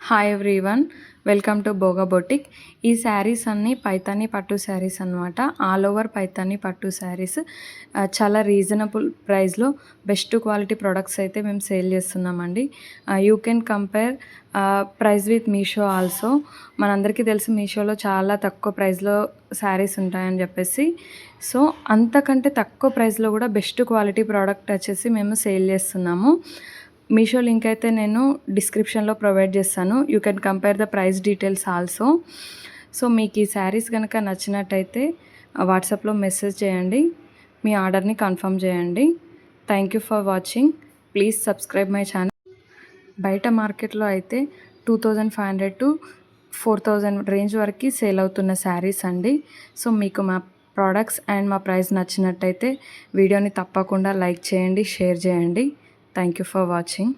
Hi everyone, welcome to బోగా boutique. ఈ శారీస్ అన్నీ పైతానీ పట్టు శారీస్ అనమాట. ఆల్ ఓవర్ పైతానీ పట్టు శారీస్ చాలా రీజనబుల్ ప్రైస్లో బెస్ట్ క్వాలిటీ ప్రొడక్ట్స్ అయితే మేము సేల్ చేస్తున్నామండి. You can compare price with Meesho also. మనందరికీ తెలుసు మీషోలో చాలా తక్కువ ప్రైస్లో శారీస్ ఉంటాయని చెప్పేసి. సో అంతకంటే తక్కువ ప్రైస్లో కూడా బెస్ట్ క్వాలిటీ ప్రోడక్ట్ వచ్చేసి మేము సేల్ చేస్తున్నాము. మీషో లింక్ అయితే నేను డిస్క్రిప్షన్లో ప్రొవైడ్ చేస్తాను. You can compare the price details also. So మీకు ఈ శారీస్ కనుక నచ్చినట్టయితే వాట్సాప్లో మెసేజ్ చేయండి, మీ ఆర్డర్ని కన్ఫర్మ్ చేయండి. Thank you for watching. Please subscribe my channel. బయట మార్కెట్లో అయితే 2500 to 4000 రేంజ్ వరకు సేల్ అవుతున్న శారీస్ అండి. సో మీకు మా ప్రోడక్ట్స్ అండ్ మా ప్రైస్ నచ్చినట్టయితే వీడియోని తప్పకుండా లైక్ చేయండి, షేర్ చేయండి. Thank you for watching.